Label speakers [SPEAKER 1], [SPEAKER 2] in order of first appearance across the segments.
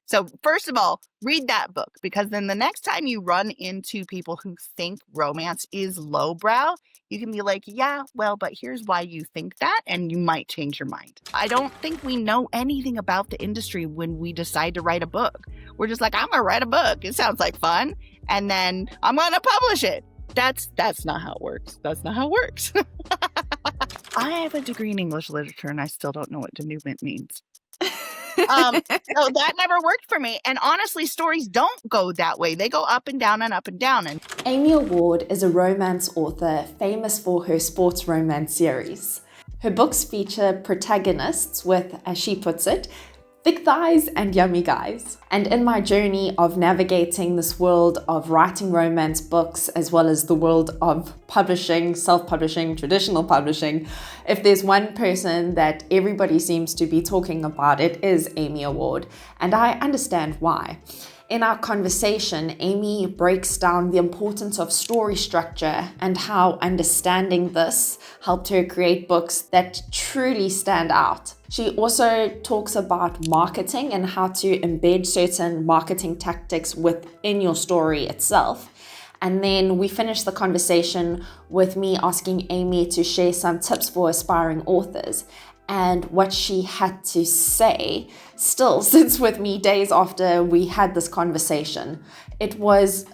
[SPEAKER 1] So first of all, read that book, because then the next time you run into people who think romance is lowbrow, you can be like, yeah, well, but here's why you think that, and you might change your mind. I don't think we know anything about the industry when we decide to write a book. We're just like, I'm gonna write a book. It sounds like fun, and then I'm gonna publish it. That's not how it works. That's not how it works. I have a degree in English literature, and I still don't know what denouement means. So that never worked for me. And honestly, stories don't go that way. They go up and down and up and down. And
[SPEAKER 2] Amy Award is a romance author famous for her sports romance series. Her books feature protagonists with, as she puts it, thick thighs and yummy guys. And in my journey of navigating this world of writing romance books, as well as the world of publishing, self-publishing, traditional publishing, if there's one person that everybody seems to be talking about, it is Amy Award. And I understand why. In our conversation, Amy breaks down the importance of story structure and how understanding this helped her create books that truly stand out. She also talks about marketing and how to embed certain marketing tactics within your story itself. And then we finish the conversation with me asking Amy to share some tips for aspiring authors. And what she had to say still sits with me days after we had this conversation. It was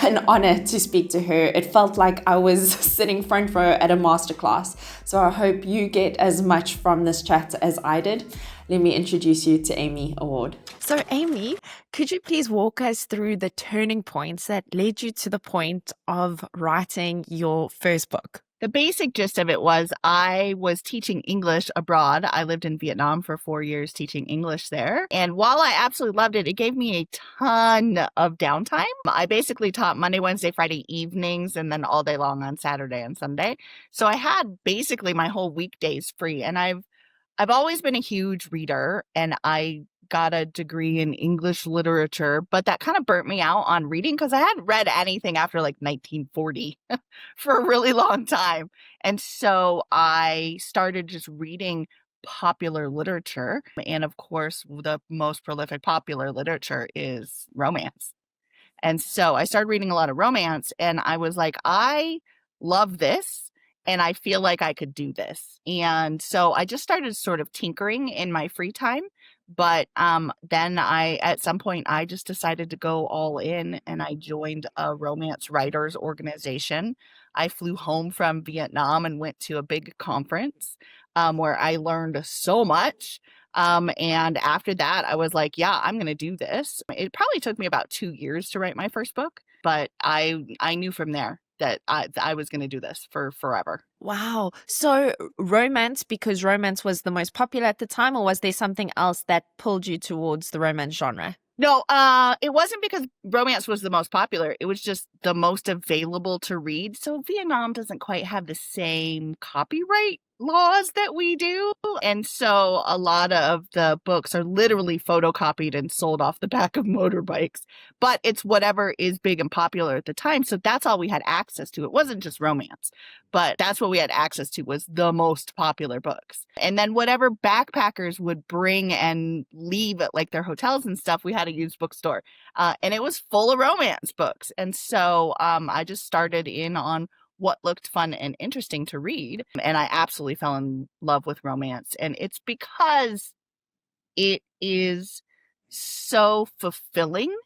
[SPEAKER 2] an honor to speak to her. It felt like I was sitting front row at a masterclass. So I hope you get as much from this chat as I did. Let me introduce you to Amy Award.
[SPEAKER 3] So Amy, could you please walk us through the turning points that led you to the point of writing your first book?
[SPEAKER 1] the basic gist of it was I was teaching English abroad. I lived in Vietnam for 4 years teaching English there. And while I absolutely loved it, it gave me a ton of downtime. I basically taught Monday, Wednesday, Friday evenings, and then all day long on Saturday and Sunday. So I had basically my whole weekdays free. And I've always been a huge reader, and I got a degree in English literature, but that kind of burnt me out on reading because I hadn't read anything after like 1940 for a really long time. And so I started just reading popular literature. And of course, the most prolific popular literature is romance. And so I started reading a lot of romance, and I was like, I love this. And I feel like I could do this. And so I just started sort of tinkering in my free time. But then at some point, I just decided to go all in, and I joined a romance writers organization. I flew home from Vietnam and went to a big conference where I learned so much. And after that, I was like, yeah, I'm going to do this. It probably took me about 2 years to write my first book, but I knew from there that I was going to do this for forever.
[SPEAKER 3] Wow. So romance, because romance was the most popular at the time, or was there something else that pulled you towards the romance genre?
[SPEAKER 1] No, it wasn't because romance was the most popular. It was just the most available to read. So Vietnam doesn't quite have the same copyright laws that we do. And so a lot of the books are literally photocopied and sold off the back of motorbikes. But it's whatever is big and popular at the time. So that's all we had access to. It wasn't just romance, but that's what we had access to was the most popular books. And then whatever backpackers would bring and leave at like their hotels and stuff, we had a used bookstore. And it was full of romance books. And so I just started in on what looked fun and interesting to read. And I absolutely fell in love with romance. And it's because it is so fulfilling.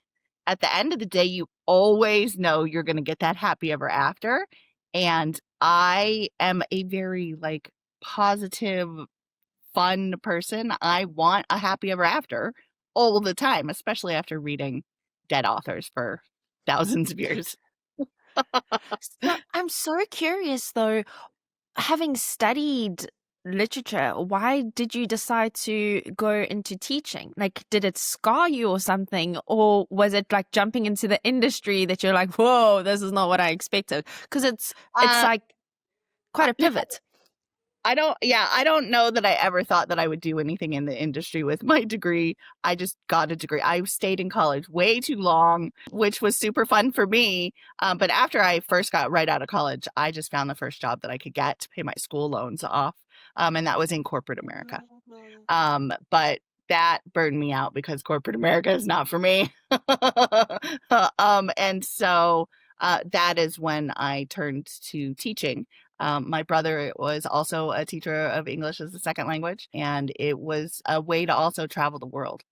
[SPEAKER 1] At the end of the day, you always know you're going to get that happy ever after. And I am a very like positive, fun person. I want a happy ever after all the time, especially after reading dead authors for thousands of years.
[SPEAKER 3] So I'm so curious though, having studied literature, why did you decide to go into teaching? Like, did it scar you or something? Or was it like jumping into the industry that you're like, whoa, this is not what I expected? Because it's like quite a pivot.
[SPEAKER 1] I don't know that I ever thought that I would do anything in the industry with my degree. I just got a degree. I stayed in college way too long, which was super fun for me. But after I first got right out of college, I just found the first job that I could get to pay my school loans off. And that was in corporate America. But that burned me out because corporate America is not for me. And so that is when I turned to teaching. My brother was also a teacher of English as a second language, and it was a way to also travel the world.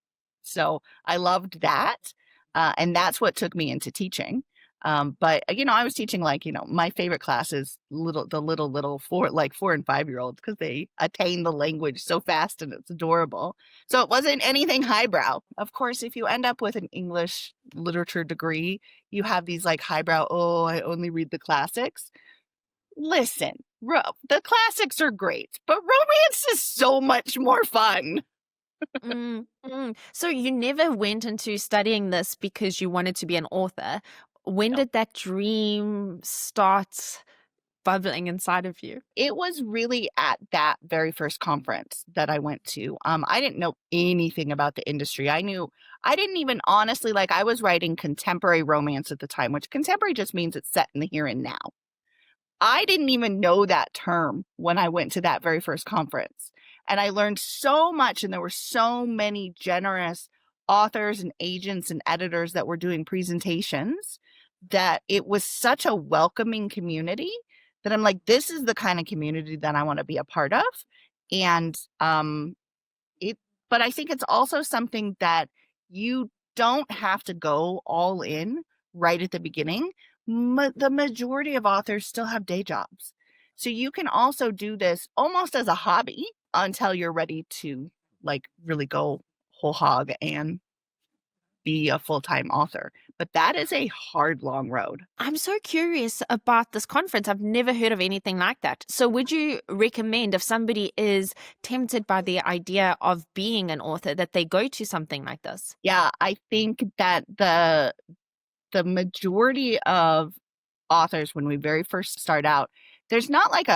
[SPEAKER 1] So I loved that. And that's what took me into teaching. But I was teaching my favorite class is the little 4 and 5-year-olds because they attain the language so fast and it's adorable. So it wasn't anything highbrow. Of course, if you end up with an English literature degree, you have these like highbrow, oh, I only read the classics. Listen, the classics are great, but romance is so much more fun.
[SPEAKER 3] So you never went into studying this because you wanted to be an author. When
[SPEAKER 1] No.
[SPEAKER 3] did that dream start bubbling inside of you?
[SPEAKER 1] It was really at that very first conference that I went to. I didn't know anything about the industry. I didn't even honestly, like I was writing contemporary romance at the time, which contemporary just means it's set in the here and now. I didn't even know that term when I went to that very first conference. And I learned so much, and there were so many generous authors and agents and editors that were doing presentations that it was such a welcoming community that I'm like, this is the kind of community that I want to be a part of. And it but I think it's also something that you don't have to go all in right at the beginning. The majority of authors still have day jobs. So you can also do this almost as a hobby until you're ready to like really go whole hog and be a full-time author. But that is a hard, long road.
[SPEAKER 3] I'm so curious about this conference. I've never heard of anything like that. So would you recommend if somebody is tempted by the idea of being an author that they go to something like this?
[SPEAKER 1] Yeah, I think that the majority of authors, when we very first start out, there's not like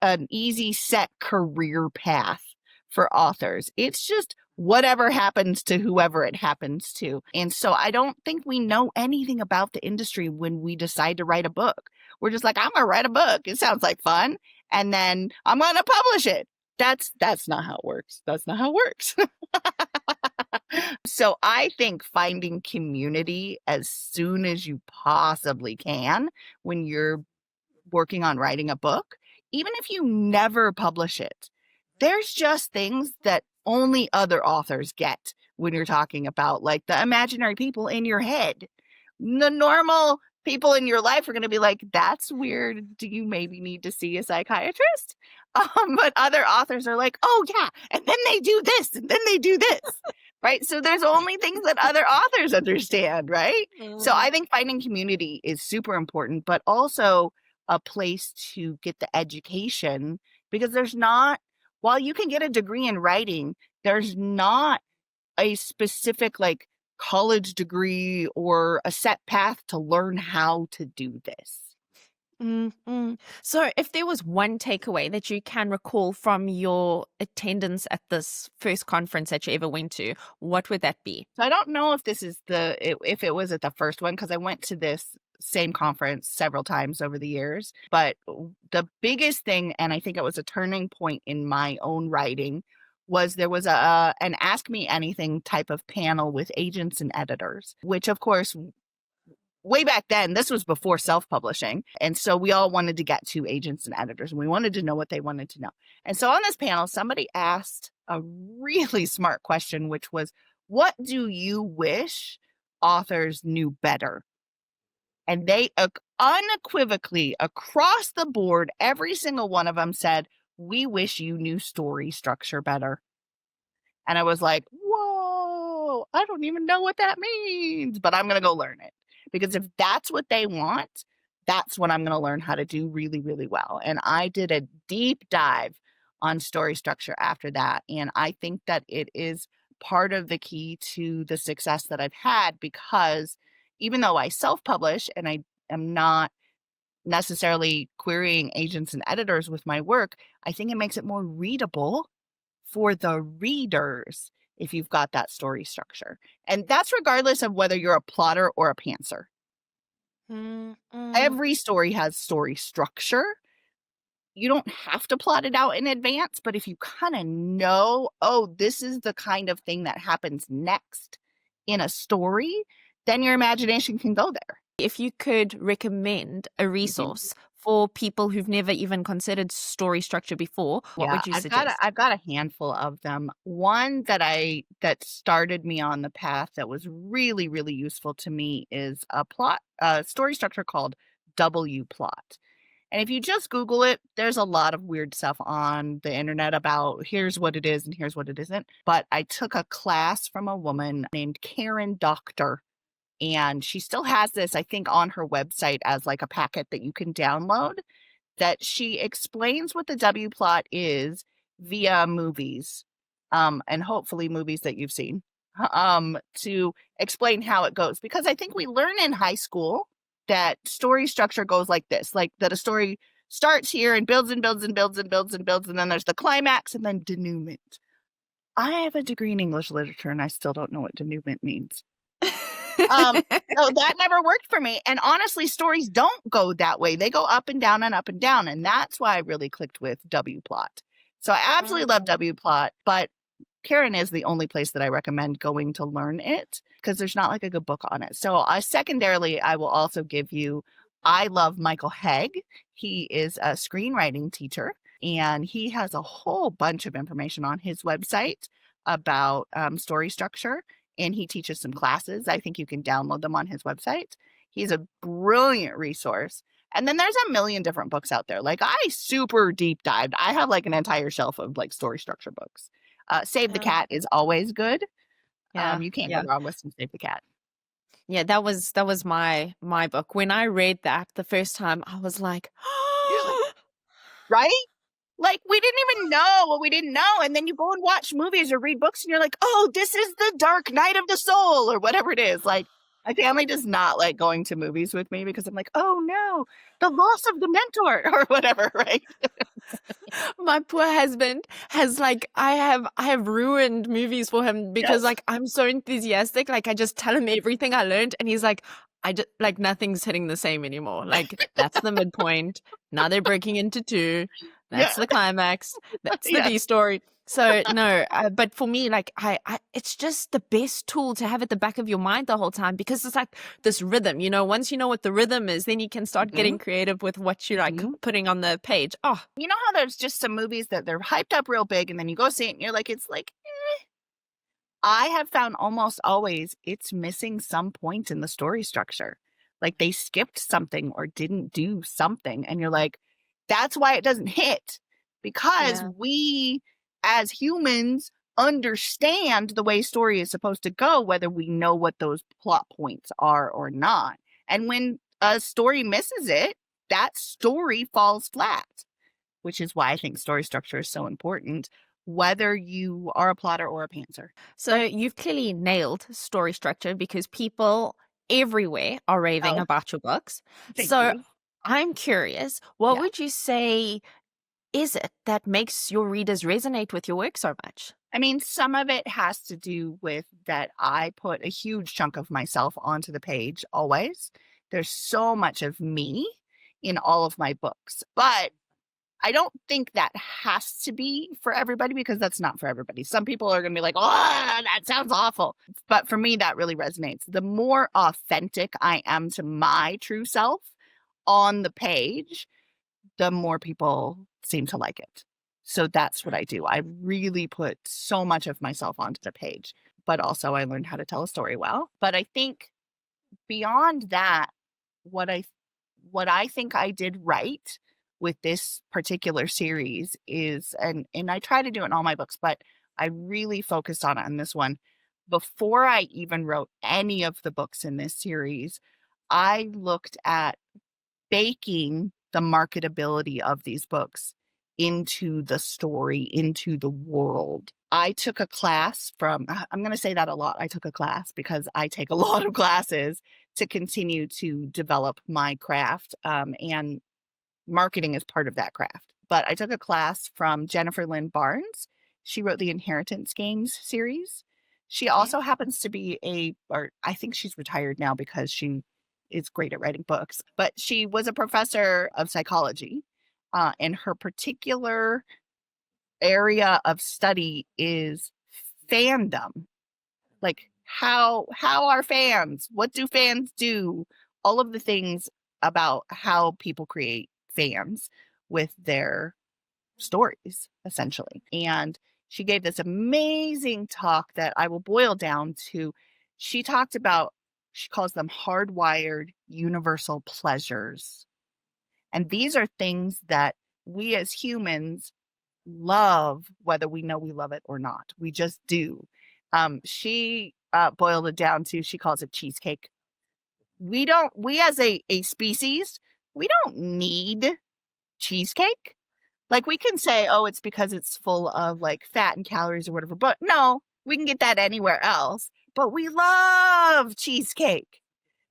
[SPEAKER 1] an easy set career path for authors. It's just whatever happens to whoever it happens to. And so I don't think we know anything about the industry when we decide to write a book. We're just like, I'm gonna write a book. It sounds like fun. And then I'm gonna publish it. That's not how it works. That's not how it works. So I think finding community as soon as you possibly can when you're working on writing a book, even if you never publish it, there's just things that only other authors get when you're talking about like the imaginary people in your head. The normal people in your life are going to be like, that's weird. Do you maybe need to see a psychiatrist? But other authors are like, oh yeah, and then they do this, and then they do this. Right? So there's only things that other authors understand, right? So I think finding community is super important, but also a place to get the education because while you can get a degree in writing, there's not a specific like college degree or a set path to learn how to do this.
[SPEAKER 3] So if there was one takeaway that you can recall from your attendance at this first conference that you ever went to, what would that be?
[SPEAKER 1] So I don't know if this is if it was at the first one because I went to this same conference several times over the years, but the biggest thing, and I think it was a turning point in my own writing, was there was an Ask Me Anything type of panel with agents and editors, which of course way back then, this was before self-publishing. And so we all wanted to get to agents and editors and we wanted to know what they wanted to know. And so on this panel, somebody asked a really smart question, which was, what do you wish authors knew better? And they unequivocally, across the board, every single one of them said, we wish you knew story structure better. And I was like, whoa, I don't even know what that means, but I'm going to go learn it. Because if that's what they want, that's what I'm going to learn how to do really, really well. And I did a deep dive on story structure after that. And I think that it is part of the key to the success that I've had because even though I self-publish and I am not necessarily querying agents and editors with my work, I think it makes it more readable for the readers if you've got that story structure. And that's regardless of whether you're a plotter or a pantser. Every story has story structure. you don't have to plot it out in advance, but if you kind of know, oh, this is the kind of thing that happens next in a story, then your imagination can go there.
[SPEAKER 3] If you could recommend a resource for people who've never even considered story structure before, what would you suggest?
[SPEAKER 1] I've got a handful of them. One that started me on the path that was really, really useful to me is a story structure called W plot. And if you just Google it, there's a lot of weird stuff on the internet about here's what it is and here's what it isn't. But I took a class from a woman named Karen Doctor, and she still has this, I think, on her website as like a packet that you can download, that she explains what the W plot is via movies, and hopefully movies that you've seen, to explain how it goes. Because I think we learn in high school that story structure goes like this, like that a story starts here and builds and builds and builds and builds and builds, and then there's the climax and then denouement. I have a degree in English literature and I still don't know what denouement means. So that never worked for me. And honestly, stories don't go that way. They go up and down and up and down. And that's why I really clicked with W plot. So I absolutely love W plot, but Karen is the only place that I recommend going to learn it because there's not like a good book on it. So secondarily, I will also give you, I love Michael Haig. He is a screenwriting teacher and he has a whole bunch of information on his website about story structure. And he teaches some classes. I think you can download them on his website. He's a brilliant resource. And then there's a million different books out there. Like I super deep dived. I have like an entire shelf of like story structure books. Save the Cat is always good. You can't go wrong with some Save the Cat.
[SPEAKER 3] Yeah, that was my book. When I read that the first time, I was like,
[SPEAKER 1] right? Like we didn't even know what we didn't know. And then you go and watch movies or read books and you're like, oh, this is the Dark Night of the Soul or whatever it is. Like my family does not like going to movies with me because I'm like, oh no, the loss of the mentor or whatever, right?
[SPEAKER 3] my poor husband has like I have ruined movies for him because like I'm so enthusiastic. Like I just tell him everything I learned and he's like, I just like nothing's hitting the same anymore. Like that's the midpoint. Now they're breaking into two. That's the climax. That's the B story. So no, but for me, like I, it's just the best tool to have at the back of your mind the whole time because it's like this rhythm, you know, once you know what the rhythm is, then you can start getting creative with what you're like putting on the page. Oh,
[SPEAKER 1] you know how there's just some movies that they're hyped up real big and then you go see it and you're like, it's like, I have found almost always it's missing some point in the story structure. Like they skipped something or didn't do something. And you're like, that's why it doesn't hit because we as humans understand the way story is supposed to go, whether we know what those plot points are or not. And when a story misses it, that story falls flat, which is why I think story structure is so important, whether you are a plotter or a pantser.
[SPEAKER 3] So you've clearly nailed story structure because people everywhere are raving about your books.
[SPEAKER 1] Thank you.
[SPEAKER 3] I'm curious, what would you say is it that makes your readers resonate with your work so much?
[SPEAKER 1] I mean, some of it has to do with that I put a huge chunk of myself onto the page always. There's so much of me in all of my books, but I don't think that has to be for everybody because that's not for everybody. Some people are going to be like, oh, that sounds awful. But for me, that really resonates. The more authentic I am to my true self on the page, the more people seem to like it. So that's what I do. I really put so much of myself onto the page, but also I learned how to tell a story well. But I think beyond that, what I think I did right with this particular series is, and I try to do it in all my books, but I really focused on it in this one. Before I even wrote any of the books in this series, I looked at baking the marketability of these books into the story, into the world. I took a class from, I'm going to say that a lot. I took a class because I take a lot of classes to continue to develop my craft, and marketing is part of that craft. But I took a class from Jennifer Lynn Barnes. She wrote the Inheritance Games series. She also happens to be or I think she's retired now because she is great at writing books, but she was a professor of psychology and her particular area of study is fandom. Like how are fans? What do fans do? All of the things about how people create fans with their stories, essentially. And she gave this amazing talk that I will boil down to. She talked about, she calls them hardwired universal pleasures. And these are things that we as humans love, whether we know we love it or not. We just do. She boiled it down to, she calls it cheesecake. We as a species, we don't need cheesecake. Like we can say, oh, it's because it's full of like fat and calories or whatever, but no, we can get that anywhere else. But we love cheesecake.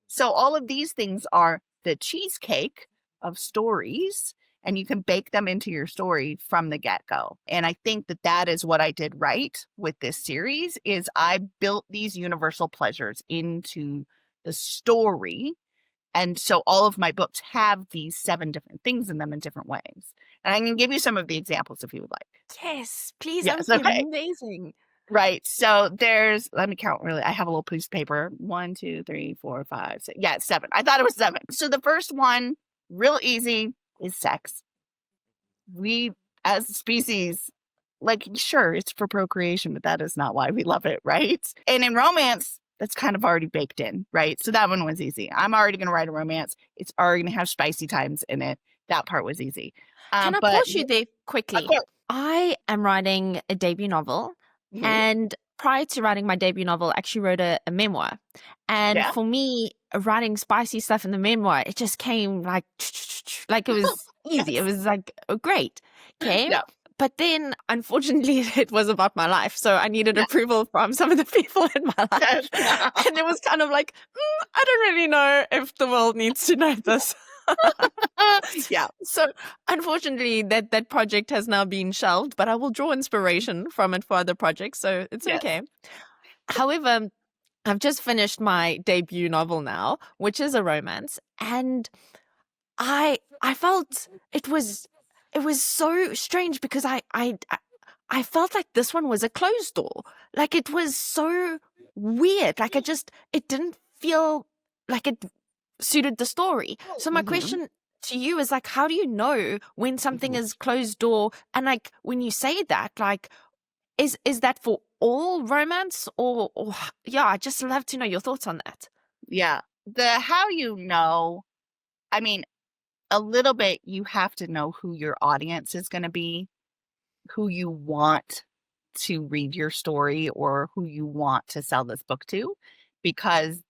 [SPEAKER 1] So all of these things are the cheesecake of stories, and you can bake them into your story from the get-go. And I think that that is what I did right with this series, is I built these universal pleasures into the story. And so all of my books have these 7 different things in them in different ways. And I can give you some of the examples if you would like.
[SPEAKER 3] Yes, please.
[SPEAKER 1] Yes,
[SPEAKER 3] That would be
[SPEAKER 1] okay.
[SPEAKER 3] amazing.
[SPEAKER 1] Right. So there's, let me count really. I have a little piece of paper. 1, 2, 3, 4, 5, 6. Yeah, 7. I thought it was 7. So the first one, real easy, is sex. We, as a species, like, sure, it's for procreation, but that is not why we love it, right? And in romance, that's kind of already baked in, right? So that one was easy. I'm already going to write a romance. It's already going to have spicy times in it. That part was easy.
[SPEAKER 3] Can I
[SPEAKER 1] But
[SPEAKER 3] pause you there quickly?
[SPEAKER 1] of course,
[SPEAKER 3] I am writing a debut novel,
[SPEAKER 1] mhm,
[SPEAKER 3] and prior to writing my debut novel, I actually wrote a memoir. And
[SPEAKER 1] yeah,
[SPEAKER 3] for me, writing spicy stuff in the memoir, it just came like it was easy. It
[SPEAKER 1] yes,
[SPEAKER 3] was like, oh, great. Okay.
[SPEAKER 1] yeah,
[SPEAKER 3] But then, unfortunately, it was about my life. So I needed
[SPEAKER 1] yeah,
[SPEAKER 3] approval from some of the people in my life.
[SPEAKER 1] yes.
[SPEAKER 3] And it was kind of like, I don't really know if the world needs to know this.
[SPEAKER 1] Yeah,
[SPEAKER 3] So unfortunately, that project has now been shelved, but I will draw inspiration from it for other projects. So it's
[SPEAKER 1] yes,
[SPEAKER 3] okay. However, I've just finished my debut novel now, which is a romance. And I felt it was so strange because I felt like this one was a closed door. Like it was so weird. Like it didn't feel like it suited the story. So my
[SPEAKER 1] mhm,
[SPEAKER 3] question to you is like, how do you know when something
[SPEAKER 1] mhm.
[SPEAKER 3] is closed door? And like when you say that, like, is that for all romance or yeah, I just love to know your thoughts on that.
[SPEAKER 1] Yeah. The how you know, I mean, a little bit, you have to know who your audience is going to be, who you want to read your story, or who you want to sell this book to, because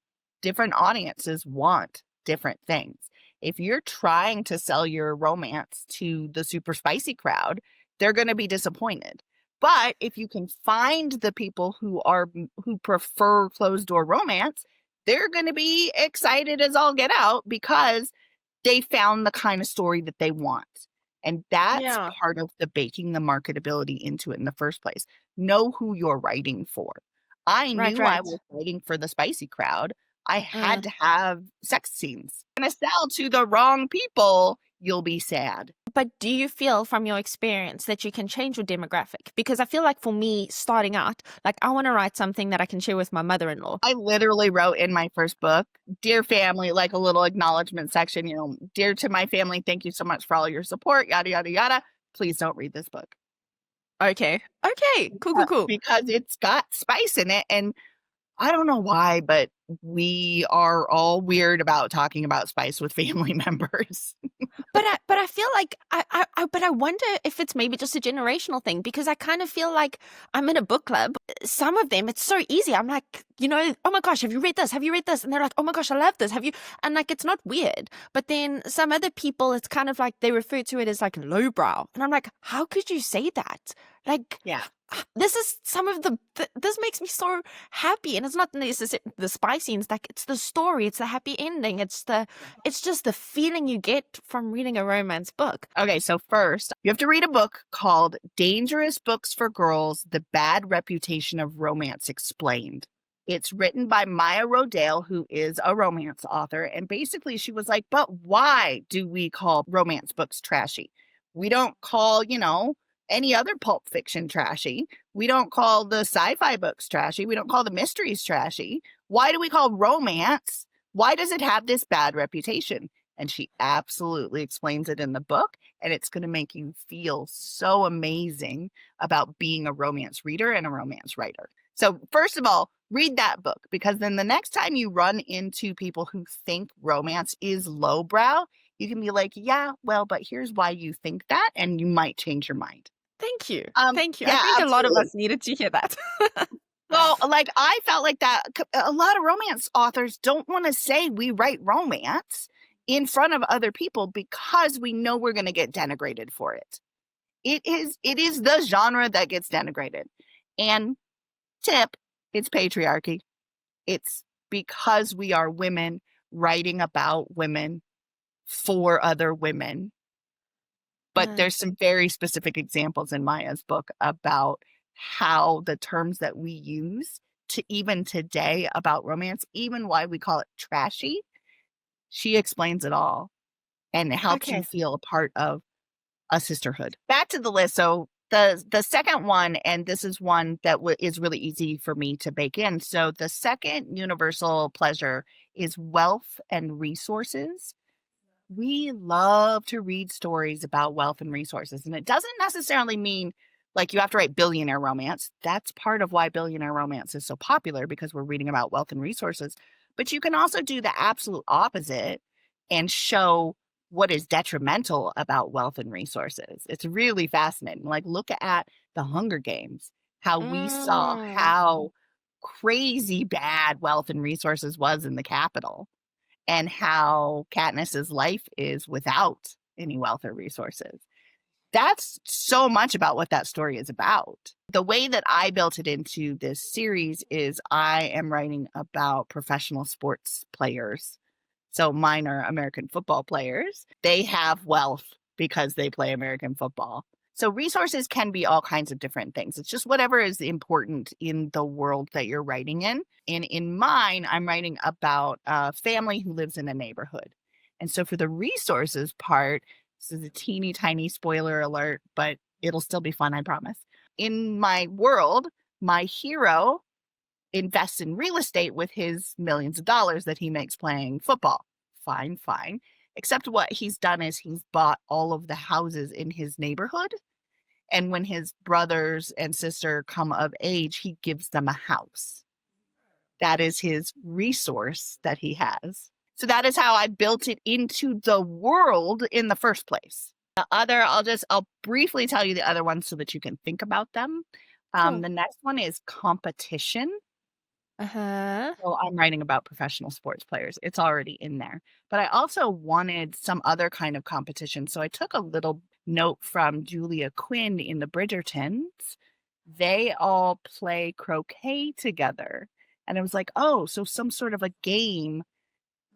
[SPEAKER 1] different audiences want different things. If you're trying to sell your romance to the super spicy crowd, they're going to be disappointed. But if you can find the people who prefer closed door romance, they're going to be excited as all get out because they found the kind of story that they want. And that's
[SPEAKER 3] Yeah.
[SPEAKER 1] part of the baking the marketability into it in the first place. Know who you're writing for. I
[SPEAKER 3] Right,
[SPEAKER 1] knew I
[SPEAKER 3] right.
[SPEAKER 1] was writing for the spicy crowd. I
[SPEAKER 3] Uh,
[SPEAKER 1] had to have sex scenes. Gonna sell to the wrong people, you'll be sad.
[SPEAKER 3] but do you feel from your experience that you can change your demographic? Because I feel like for me, starting out, like I want to write something that I can share with my mother-in-law.
[SPEAKER 1] I literally wrote in my first book, "Dear family," like a little acknowledgement section, "Dear to my family, thank you so much for all your support, yada, yada, yada. Please don't read this book."
[SPEAKER 3] Okay. Okay. Cool, cool, cool.
[SPEAKER 1] Because it's got spice in it. And I don't know why, but we are all weird about talking about spice with family members.
[SPEAKER 3] But I feel like but I wonder if it's maybe just a generational thing because I kind of feel like I'm in a book club. Some of them it's so easy. I'm like, oh my gosh, have you read this? Have you read this? And they're like, oh my gosh, I love this. Have you? And like, it's not weird. But then some other people, it's kind of like they refer to it as like lowbrow, and I'm like, how could you say that? Like,
[SPEAKER 1] Yeah.
[SPEAKER 3] this is some of this makes me so happy, and it's not necessarily the spicy. It's like it's the story, it's the happy ending, it's just the feeling you get from reading a romance book.
[SPEAKER 1] Okay, so first, you have to read a book called Dangerous Books for Girls: The Bad Reputation of Romance Explained. It's written by Maya Rodale, who is a romance author. And basically, she was like, but why do we call romance books trashy? We don't call, any other pulp fiction trashy. We don't call the sci-fi books trashy. We don't call the mysteries trashy. Why do we call romance? Why does it have this bad reputation? And she absolutely explains it in the book, and it's going to make you feel so amazing about being a romance reader and a romance writer. So first of all, read that book, because then the next time you run into people who think romance is lowbrow, you can be like, yeah, well, but here's why you think that, and you might change your mind.
[SPEAKER 3] Thank you. Thank you. I
[SPEAKER 1] Yeah,
[SPEAKER 3] think a lot of
[SPEAKER 1] absolutely.
[SPEAKER 3] us needed to hear that.
[SPEAKER 1] Well, like I felt like that a lot of romance authors don't want to say we write romance in front of other people because we know we're going to get denigrated for it. It is the genre that gets denigrated. And tip, it's patriarchy. It's because we are women writing about women for other women. But there's some very specific examples in Maya's book about how the terms that we use to even today about romance, even why we call it trashy, she explains it all, and it helps you
[SPEAKER 3] Okay.
[SPEAKER 1] feel a part of a sisterhood. Back to the list. So the second one, and this is one that is really easy for me to bake in. So the second universal pleasure is wealth and resources. We love to read stories about wealth and resources, and it doesn't necessarily mean like you have to write billionaire romance. That's part of why billionaire romance is so popular, because we're reading about wealth and resources. But you can also do the absolute opposite and show what is detrimental about wealth and resources. It's really fascinating. Like, look at the Hunger Games, how we saw
[SPEAKER 3] Mm.
[SPEAKER 1] how crazy bad wealth and resources was in the capital, and how Katniss's life is without any wealth or resources. That's so much about what that story is about. The way that I built it into this series is I am writing about professional sports players. So mine are American football players. They have wealth because they play American football. So resources can be all kinds of different things. It's just whatever is important in the world that you're writing in. And in mine, I'm writing about a family who lives in a neighborhood. And so for the resources part, this is a teeny tiny spoiler alert, but it'll still be fun, I promise. In my world, my hero invests in real estate with his millions of dollars that he makes playing football. Fine, fine. Except what he's done is he's bought all of the houses in his neighborhood. And when his brothers and sister come of age, he gives them a house. That is his resource that he has. So that is how I built it into the world in the first place. The other, I'll briefly tell you the other ones so that you can think about them.
[SPEAKER 3] Cool.
[SPEAKER 1] The next one is competition.
[SPEAKER 3] Uh-huh.
[SPEAKER 1] So I'm writing about professional sports players. It's already in there. But I also wanted some other kind of competition. So I took a little note from Julia Quinn in the Bridgertons. They all play croquet together. And I was like, oh, so some sort of a game,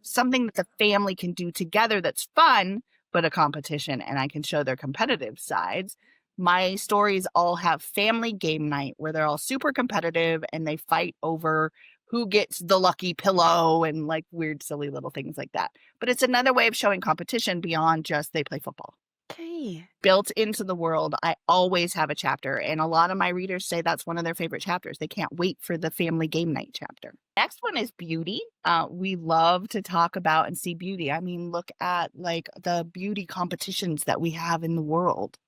[SPEAKER 1] something that the family can do together that's fun, but a competition, and I can show their competitive sides. My stories all have family game night where they're all super competitive and they fight over who gets the lucky pillow and like weird, silly little things like that. But it's another way of showing competition beyond just they play football.
[SPEAKER 3] Okay.
[SPEAKER 1] Built into the world, I always have a chapter, and a lot of my readers say that's one of their favorite chapters. They can't wait for the family game night chapter. Next one is beauty. We love to talk about and see beauty. I mean, look at like the beauty competitions that we have in the world.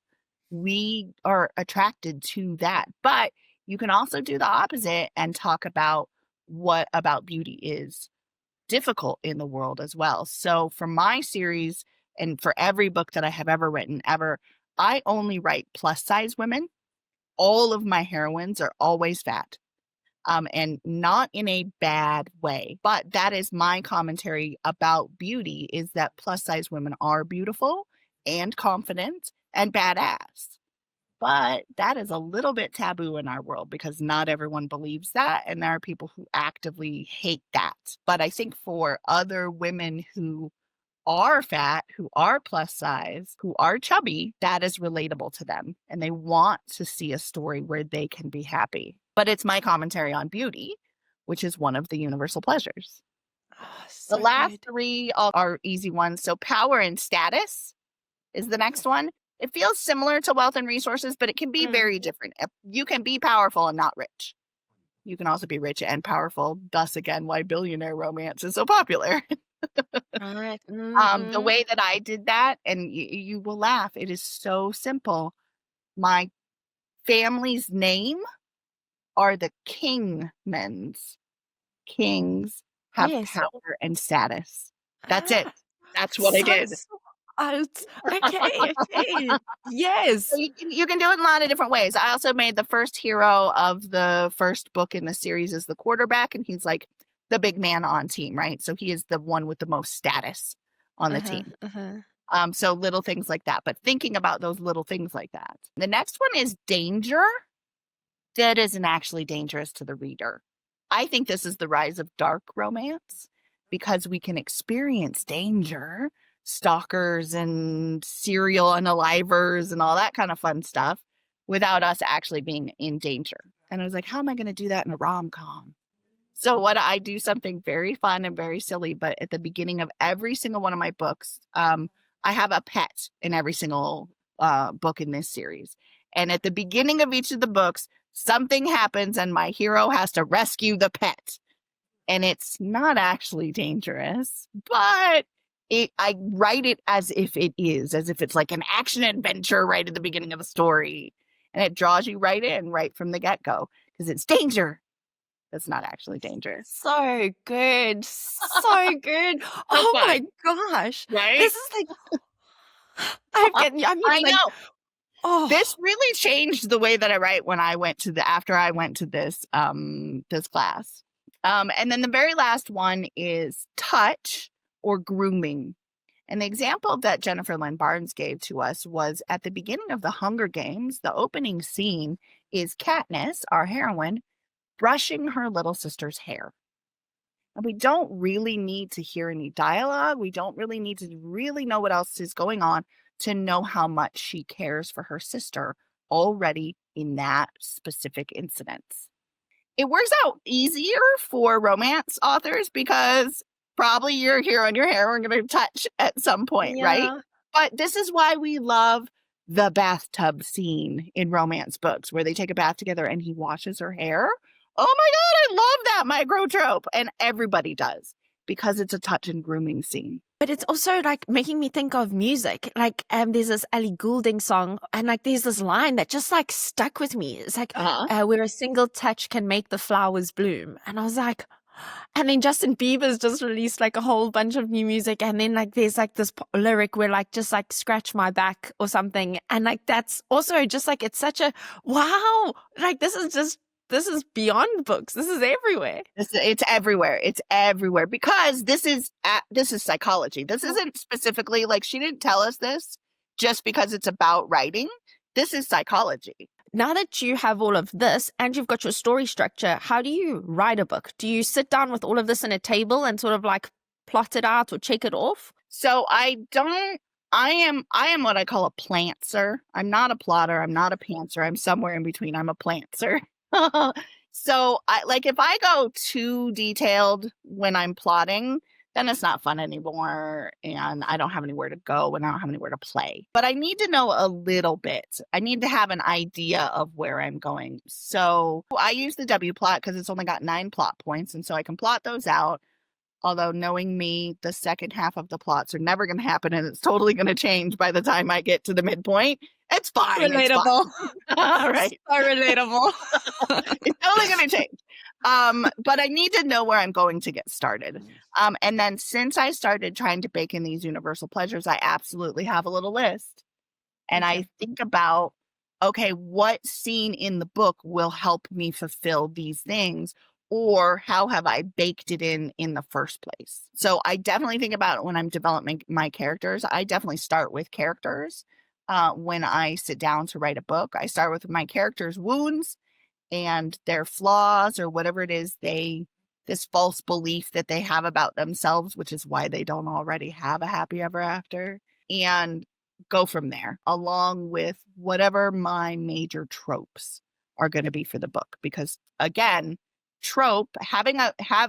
[SPEAKER 1] We are attracted to that, but you can also do the opposite and talk about what about beauty is difficult in the world as well. So for my series and for every book that I have ever written ever, I only write plus size women. All of my heroines are always fat. And not in a bad way, but that is my commentary about beauty, is that plus size women are beautiful and confident and badass. But that is a little bit taboo in our world because not everyone believes that. And there are people who actively hate that. But I think for other women who are fat, who are plus size, who are chubby, that is relatable to them. And they want to see a story where they can be happy. But it's my commentary on beauty, which is one of the universal pleasures.
[SPEAKER 3] Oh,
[SPEAKER 1] The
[SPEAKER 3] so
[SPEAKER 1] last
[SPEAKER 3] good.
[SPEAKER 1] three are easy ones. So power and status is the next one. It feels similar to Wealth and Resources, but it can be very different. You can be powerful and not rich. You can also be rich and powerful. Thus, again, why billionaire romance is so popular.
[SPEAKER 3] Right.
[SPEAKER 1] The way that I did that, and you will laugh, it is so simple. My family's name are the Kingmans. Kings have
[SPEAKER 3] Yes.
[SPEAKER 1] power and status. That's it. That's what I
[SPEAKER 3] So
[SPEAKER 1] did.
[SPEAKER 3] smart. Okay, okay. Yes.
[SPEAKER 1] So you can do it in a lot of different ways. I also made the first hero of the first book in the series is the quarterback, and he's like the big man on team, right? So he is the one with the most status on the team. So little things like that, but thinking about those little things like that. The next one is danger. That isn't actually dangerous to the reader. I think this is the rise of dark romance because we can experience danger, stalkers and serial unalivers and all that kind of fun stuff without us actually being in danger. And I was like, how am I going to do that in a rom-com? So what I do something very fun and very silly, but at the beginning of every single one of my books, I have a pet in every single book in this series. And at the beginning of each of the books, something happens and my hero has to rescue the pet. And it's not actually dangerous, but I write it as if it is, as if it's like an action adventure right at the beginning of the story. And it draws you right in right from the get-go because it's danger. That's not actually dangerous.
[SPEAKER 3] So good. So good. Oh my gosh.
[SPEAKER 1] Right?
[SPEAKER 3] This is like I'm
[SPEAKER 1] I
[SPEAKER 3] like,
[SPEAKER 1] know.
[SPEAKER 3] oh,
[SPEAKER 1] This really changed the way that I write when I went to after I went to this this class. And then the very last one is touch or grooming. And the example that Jennifer Lynn Barnes gave to us was at the beginning of the Hunger Games, the opening scene is Katniss, our heroine, brushing her little sister's hair. And we don't really need to hear any dialogue. We don't really need to really know what else is going on to know how much she cares for her sister already in that specific incident. It works out easier for romance authors because probably your hero and your heroine are going to touch at some point, right?
[SPEAKER 3] yeah.
[SPEAKER 1] But this is why we love the bathtub scene in romance books where they take a bath together and he washes her hair. Oh my God, I love that micro trope. And everybody does because it's a touch and grooming scene.
[SPEAKER 3] But it's also like making me think of music. Like there's this Ellie Goulding song and like there's this line that just like stuck with me. It's like where a single touch can make the flowers bloom. And I was like, and then Justin Bieber's just released like a whole bunch of new music. And then like there's like this lyric where like just like scratch my back or something. And like that's also just like it's such a wow. Like this is beyond books. This is everywhere.
[SPEAKER 1] It's everywhere. It's everywhere because this is psychology. This isn't specifically like she didn't tell us this just because it's about writing. This is psychology.
[SPEAKER 3] Now that you have all of this and you've got your story structure, how do you write a book? Do you sit down with all of this in a table and sort of like plot it out or check it off?
[SPEAKER 1] So I am what I call a plantser. I'm not a plotter. I'm not a pantser. I'm somewhere in between. I'm a plantser. So if I go too detailed when I'm plotting, then it's not fun anymore and I don't have anywhere to go and I don't have anywhere to play. But I need to know a little bit. I need to have an idea of where I'm going. So I use the W plot because it's only got 9 plot points. And so I can plot those out. Although knowing me, the second half of the plots are never going to happen and it's totally going to change by the time I get to the midpoint. It's fine.
[SPEAKER 3] Relatable.
[SPEAKER 1] All right.
[SPEAKER 3] So relatable.
[SPEAKER 1] It's totally going to change. But I need to know where I'm going to get started. And then since I started trying to bake in these universal pleasures, I absolutely have a little list. And I think about, okay, what scene in the book will help me fulfill these things? Or how have I baked it in the first place? So I definitely think about it when I'm developing my characters. I definitely start with characters. When I sit down to write a book, I start with my characters' wounds and their flaws or whatever it is this false belief that they have about themselves, which is why they don't already have a happy ever after, and go from there along with whatever my major tropes are going to be for the book. Because again, trope,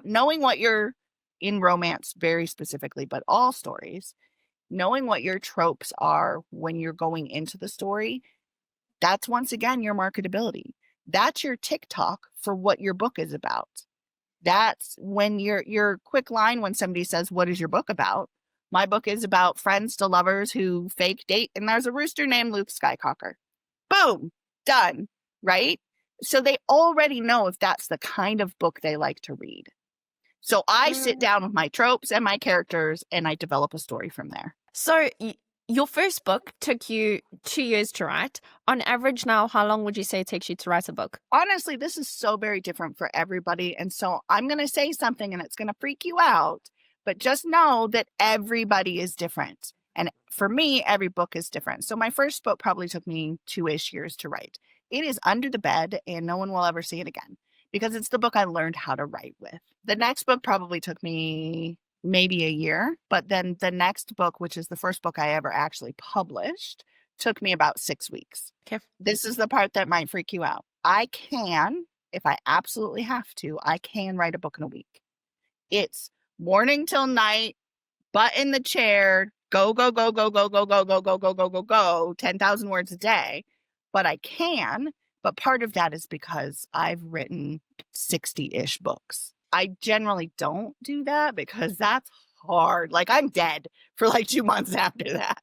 [SPEAKER 1] knowing what you're in romance very specifically, but all stories, knowing what your tropes are when you're going into the story, that's once again your marketability. That's your TikTok for what your book is about. That's when your quick line when somebody says, "What is your book about?" My book is about friends to lovers who fake date, and there's a rooster named Luke Skycocker. Boom, done, right? So they already know if that's the kind of book they like to read. So I sit down with my tropes and my characters and I develop a story from there.
[SPEAKER 3] So your first book took you 2 years to write. On average now, how long would you say it takes you to write a book?
[SPEAKER 1] Honestly, this is so very different for everybody. And so I'm going to say something and it's going to freak you out, but just know that everybody is different. And for me, every book is different. So my first book probably took me 2-ish years to write. It is under the bed and no one will ever see it again because it's the book I learned how to write with. The next book probably took me maybe a year, but then the next book, which is the first book I ever actually published, took me about 6 weeks.
[SPEAKER 3] Okay.
[SPEAKER 1] This is the part that might freak you out. I can, if I absolutely have to, I can write a book in a week. It's morning till night, butt in the chair, go, go, go, go, go, go, go, go, go, go, go, go, go, 10,000 words a day. But I can, but part of that is because I've written 60-ish books. I generally don't do that because that's hard. Like I'm dead for like 2 months after that.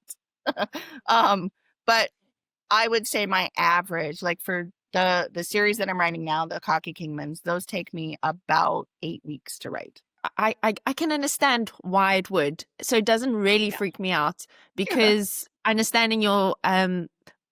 [SPEAKER 1] But I would say my average, like for the series that I'm writing now, the Cocky Kingmans, those take me about 8 weeks to write.
[SPEAKER 3] I can understand why it would. So it doesn't really freak me out because understanding your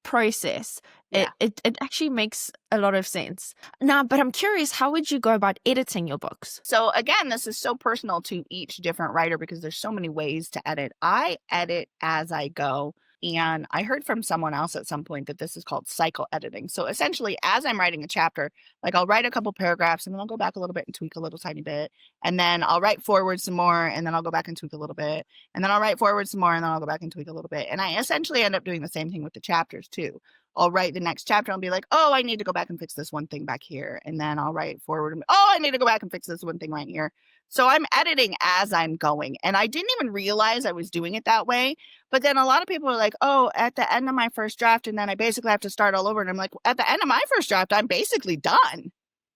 [SPEAKER 3] process, it actually makes a lot of sense. Now, but I'm curious, how would you go about editing your books?
[SPEAKER 1] So again, this is so personal to each different writer because there's so many ways to edit. I edit as I go. And I heard from someone else at some point that this is called cycle editing. So essentially, as I'm writing a chapter, like I'll write a couple paragraphs and then I'll go back a little bit and tweak a little tiny bit. And then I'll write forward some more and then I'll go back and tweak a little bit. And then I'll write forward some more and then I'll go back and tweak a little bit. And I essentially end up doing the same thing with the chapters too. I'll write the next chapter and be like, oh, I need to go back and fix this one thing back here. And then I'll write forward and oh, I need to go back and fix this one thing right here. So I'm editing as I'm going. And I didn't even realize I was doing it that way. But then a lot of people are like, oh, at the end of my first draft, and then I basically have to start all over. And I'm like, at the end of my first draft, I'm basically done.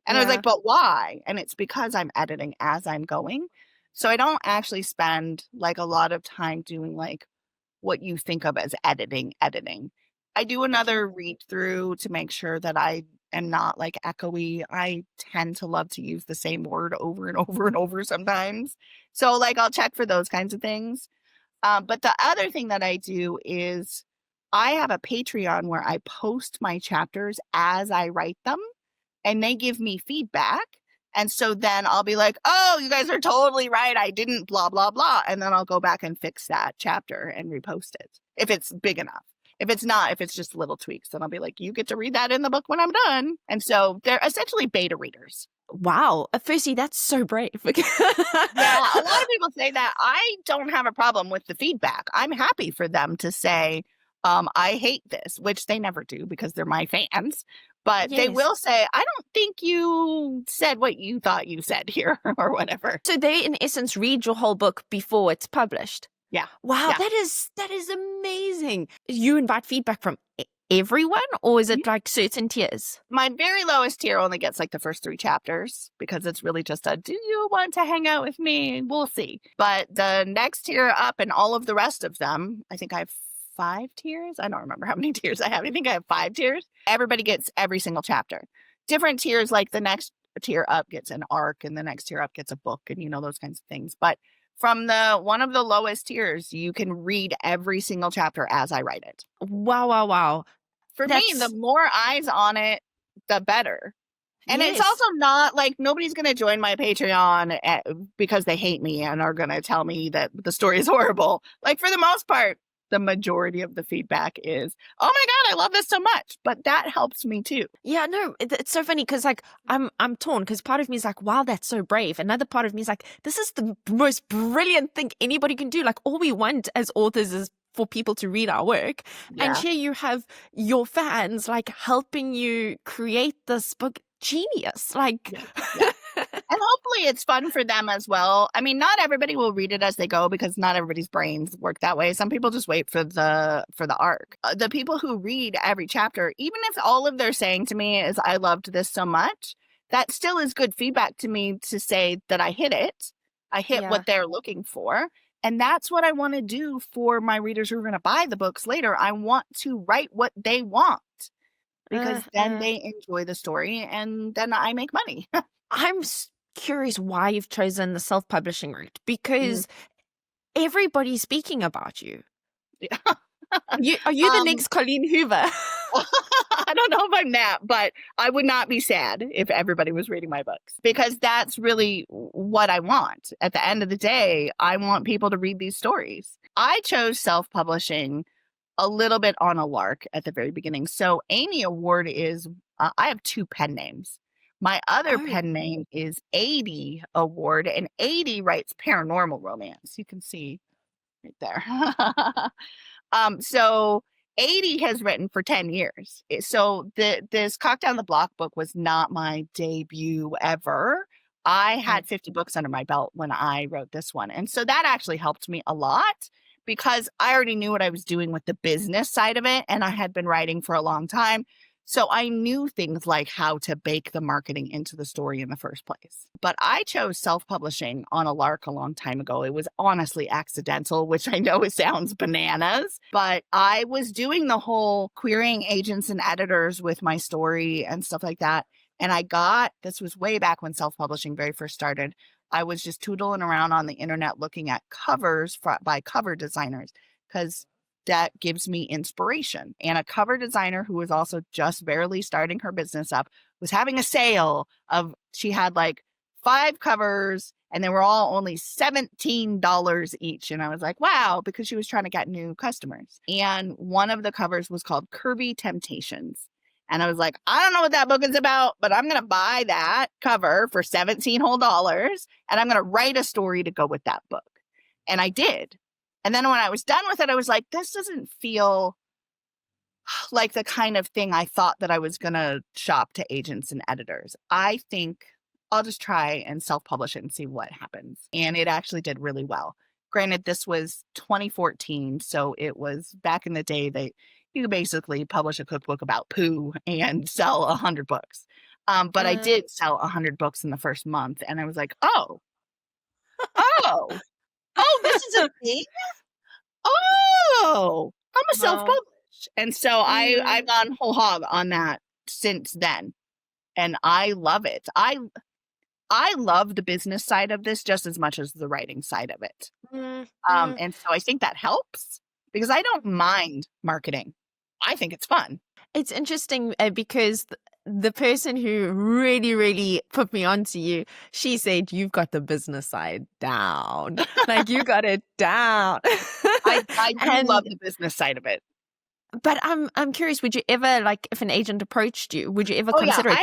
[SPEAKER 1] And I was like, but why? And it's because I'm editing as I'm going. So I don't actually spend like a lot of time doing like what you think of as editing. I do another read through to make sure that I am not like echoey. I tend to love to use the same word over and over and over sometimes. So like I'll check for those kinds of things. But the other thing that I do is I have a Patreon where I post my chapters as I write them and they give me feedback. And so then I'll be like, oh, you guys are totally right. I didn't blah, blah, blah. And then I'll go back and fix that chapter and repost it if it's big enough. If it's not, if it's just little tweaks, then I'll be like, you get to read that in the book when I'm done. And so they're essentially beta readers.
[SPEAKER 3] Wow. Firstly, that's so brave.
[SPEAKER 1] Yeah, a lot of people say that. I don't have a problem with the feedback. I'm happy for them to say, I hate this, which they never do because they're my fans. But they will say, I don't think you said what you thought you said here or whatever.
[SPEAKER 3] So they, in essence, read your whole book before it's published.
[SPEAKER 1] Yeah.
[SPEAKER 3] Wow,
[SPEAKER 1] yeah.
[SPEAKER 3] that is amazing. You invite feedback from everyone, or is it like certain tiers?
[SPEAKER 1] My very lowest tier only gets like the first 3 chapters because it's really just a, do you want to hang out with me? We'll see. But the next tier up and all of the rest of them, I think I have 5 tiers. I don't remember how many tiers I have. I think I have 5 tiers. Everybody gets every single chapter. Different tiers, like the next tier up gets an arc and the next tier up gets a book and, you know, those kinds of things. But from one of the lowest tiers, you can read every single chapter as I write it.
[SPEAKER 3] Wow.
[SPEAKER 1] For me, the more eyes on it, the better. And
[SPEAKER 3] Yes.
[SPEAKER 1] it's also not like nobody's going to join my Patreon because they hate me and are going to tell me that the story is horrible. Like for the most part, the majority of the feedback is, oh my God, I love this so much. But that helps me too.
[SPEAKER 3] Yeah, no, it's so funny because like I'm torn because part of me is like, wow, that's so brave. Another part of me is like, this is the most brilliant thing anybody can do. Like all we want as authors is for people to read our work.
[SPEAKER 1] Yeah.
[SPEAKER 3] And here you have your fans like helping you create this book. Genius. Like
[SPEAKER 1] Yeah. And hopefully it's fun for them as well. I mean, not everybody will read it as they go because not everybody's brains work that way. Some people just wait for the arc. The people who read every chapter, even if all of they're saying to me is I loved this so much, that still is good feedback to me to say that I hit it. I hit
[SPEAKER 3] Yeah.
[SPEAKER 1] what they're looking for. And that's what I want to do for my readers who are going to buy the books later. I want to write what they want because then they enjoy the story and then I make money.
[SPEAKER 3] I'm curious why you've chosen the self-publishing route because everybody's speaking about you.
[SPEAKER 1] Yeah.
[SPEAKER 3] Are you the next Colleen Hoover?
[SPEAKER 1] I don't know if I'm that, but I would not be sad if everybody was reading my books because that's really what I want. At the end of the day, I want people to read these stories. I chose self-publishing a little bit on a lark at the very beginning. So Amy Award is, I have 2 pen names. My other pen name is 80 Award, and 80 writes paranormal romance. You can see right there. So 80 has written for 10 years. So this Cock Down the Block book was not my debut ever. I had 50 books under my belt when I wrote this one. And so that actually helped me a lot because I already knew what I was doing with the business side of it. And I had been writing for a long time. So I knew things like how to bake the marketing into the story in the first place. But I chose self-publishing on a lark a long time ago. It was honestly accidental, which I know it sounds bananas, but I was doing the whole querying agents and editors with my story and stuff like that. And this was way back when self-publishing very first started. I was just tootling around on the internet looking at covers by cover designers because that gives me inspiration. And a cover designer who was also just barely starting her business up was having a sale she had like 5 covers and they were all only $17 each. And I was like, wow, because she was trying to get new customers. And one of the covers was called Curvy Temptations. And I was like, I don't know what that book is about, but I'm going to buy that cover for $17 whole and I'm going to write a story to go with that book. And I did. And then when I was done with it, I was like, this doesn't feel like the kind of thing I thought that I was going to shop to agents and editors. I think I'll just try and self-publish it and see what happens. And it actually did really well. Granted, this was 2014, so it was back in the day that you could basically publish a cookbook about poo and sell 100 books. But I did sell 100 books in the first month, and I was like, oh, this is a thing? Oh, I'm a self-publish. And so I've gone whole hog on that since then. And I love it. I love the business side of this just as much as the writing side of it. And so I think that helps because I don't mind marketing. I think it's fun.
[SPEAKER 3] It's interesting because the person who really, really put me onto you, she said, you've got the business side down. Like you got it down.
[SPEAKER 1] I do love the business side of it.
[SPEAKER 3] But I'm curious, would you ever, like, if an agent approached you, would you ever consider it?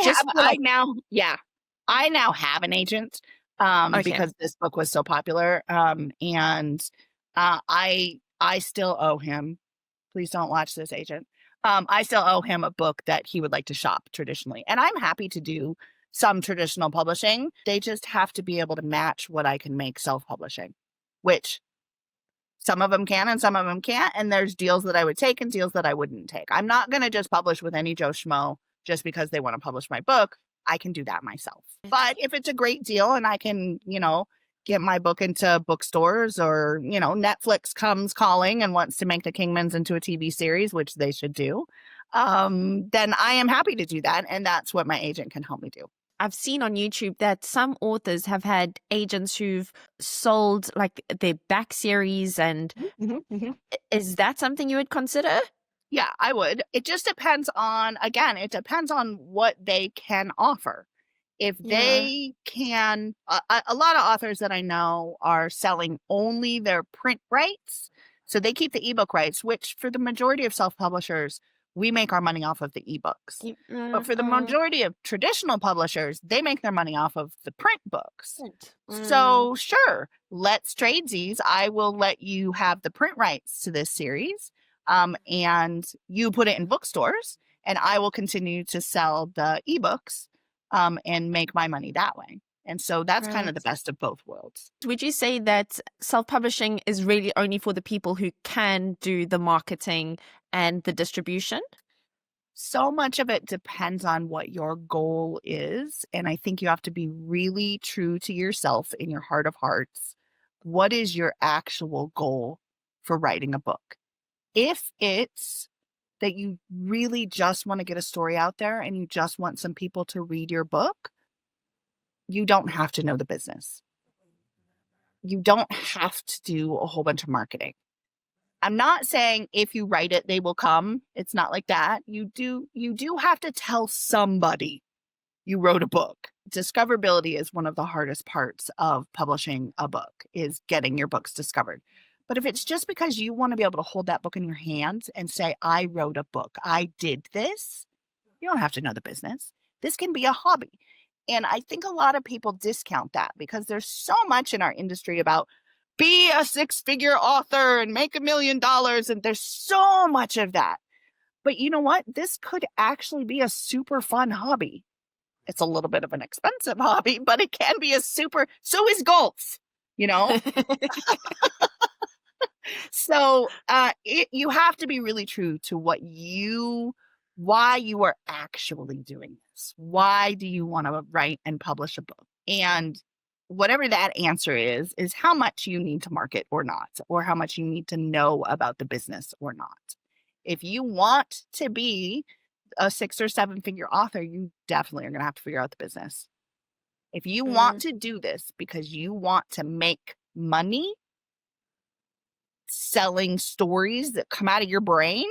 [SPEAKER 1] I now have an agent because this book was so popular. And I still owe him. Please don't watch this, agent. I still owe him a book that he would like to shop traditionally. And I'm happy to do some traditional publishing. They just have to be able to match what I can make self-publishing, which some of them can and some of them can't. And there's deals that I would take and deals that I wouldn't take. I'm not going to just publish with any Joe Schmo just because they want to publish my book. I can do that myself. But if it's a great deal and I can, get my book into bookstores or, Netflix comes calling and wants to make the Kingmans into a TV series, which they should do, then I am happy to do that. And that's what my agent can help me do.
[SPEAKER 3] I've seen on YouTube that some authors have had agents who've sold like their back series and is that something you would consider?
[SPEAKER 1] Yeah, I would. It just depends on what they can offer. If they can, a lot of authors that I know are selling only their print rights. So they keep the ebook rights, which for the majority of self-publishers, we make our money off of the ebooks. But for the majority of traditional publishers, they make their money off of the print books. So sure, let's trade these. I will let you have the print rights to this series. And you put it in bookstores and I will continue to sell the ebooks and make my money that way. And so that's kind of
[SPEAKER 3] Right.
[SPEAKER 1] the best of both worlds.
[SPEAKER 3] Would you say that self-publishing is really only for the people who can do the marketing and the distribution?
[SPEAKER 1] So much of it depends on what your goal is. And I think you have to be really true to yourself in your heart of hearts. What is your actual goal for writing a book? If it's that you really just want to get a story out there and you just want some people to read your book, you don't have to know the business. You don't have to do a whole bunch of marketing. I'm not saying if you write it, they will come. It's not like that. You do have to tell somebody you wrote a book. Discoverability is one of the hardest parts of publishing a book, is getting your books discovered. But if it's just because you want to be able to hold that book in your hands and say, I wrote a book, I did this, you don't have to know the business. This can be a hobby. And I think a lot of people discount that because there's so much in our industry about be a six-figure author and make $1 million. And there's so much of that. But you know what? This could actually be a super fun hobby. It's a little bit of an expensive hobby, but it can be so is golf, you know? So you have to be really true to why you are actually doing this. Why do you want to write and publish a book? And whatever that answer is how much you need to market or not, or how much you need to know about the business or not. If you want to be a 6 or 7 figure author, you definitely are going to have to figure out the business. If you want to do this because you want to make money selling stories that come out of your brain,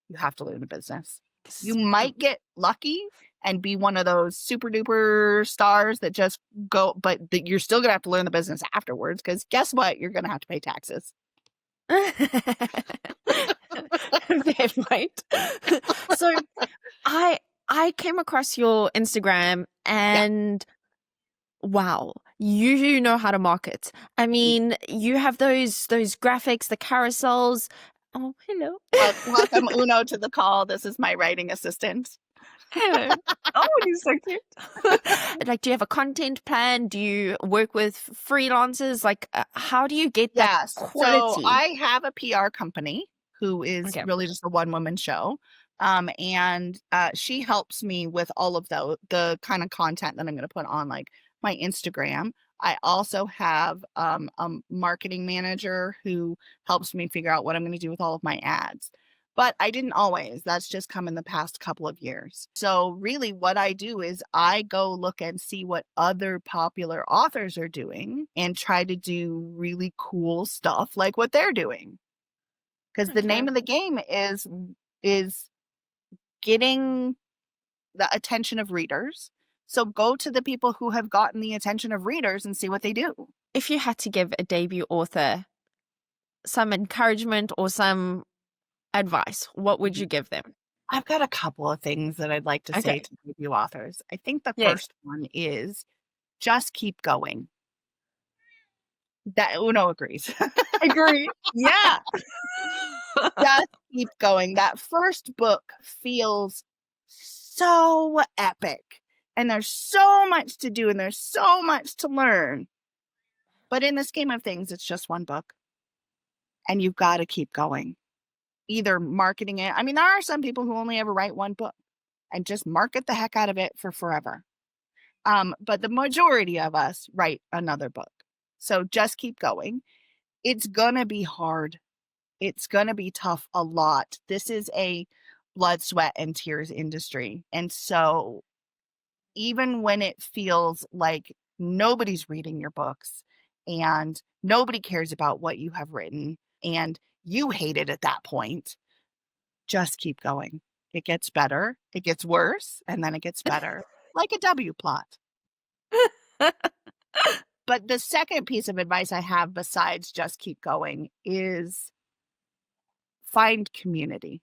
[SPEAKER 1] you have to learn the business. You might get lucky and be one of those super duper stars that just go, but you're still going to have to learn the business afterwards, because guess what? You're going to have to pay taxes.
[SPEAKER 3] Fair point. So I came across your Instagram and wow, you know how to market. I mean, you have those graphics, the carousels. Oh, hello.
[SPEAKER 1] Welcome Uno to the call. This is my writing assistant.
[SPEAKER 3] Hello. Oh, he's so cute. Like, do you have a content plan? Do you work with freelancers? Like, how do you get that quality?
[SPEAKER 1] So I have a PR company who is really just a one-woman show. And she helps me with all of the kind of content that I'm going to put on, like my Instagram. I also have a marketing manager who helps me figure out what I'm going to do with all of my ads. But I didn't always. That's just come in the past couple of years. So really what I do is I go look and see what other popular authors are doing and try to do really cool stuff like what they're doing. Because the name of the game is getting the attention of readers. So go to the people who have gotten the attention of readers and see what they do.
[SPEAKER 3] If you had to give a debut author some encouragement or some advice, what would you give them?
[SPEAKER 1] I've got a couple of things that I'd like to say to debut authors. I think the first one is just keep going. That Uno agrees.
[SPEAKER 3] Agree. Yeah.
[SPEAKER 1] Just keep going. That first book feels so epic. And there's so much to do and there's so much to learn. But in the scheme of things, it's just one book. And you've got to keep going. Either marketing it. I mean, there are some people who only ever write one book and just market the heck out of it for forever. But the majority of us write another book. So just keep going. It's going to be hard. It's going to be tough a lot. This is a blood, sweat, and tears industry. And so even when it feels like nobody's reading your books and nobody cares about what you have written and you hate it at that point, just keep going. It gets better, it gets worse, and then it gets better, like a W plot. But the second piece of advice I have besides just keep going is find community.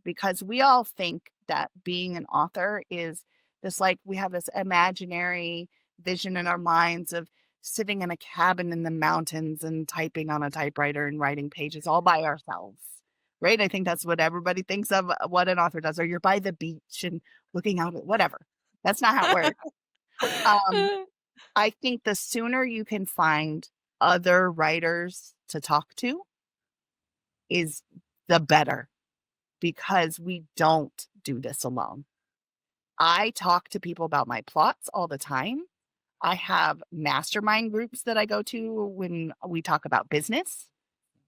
[SPEAKER 1] Because we all think that being an author is this, like, we have this imaginary vision in our minds of sitting in a cabin in the mountains and typing on a typewriter and writing pages all by ourselves, right? I think that's what everybody thinks of what an author does, or you're by the beach and looking out at whatever. That's not how it works. Um, I think the sooner you can find other writers to talk to is the better, because we don't do this alone. I talk to people about my plots all the time. I have mastermind groups that I go to when we talk about business.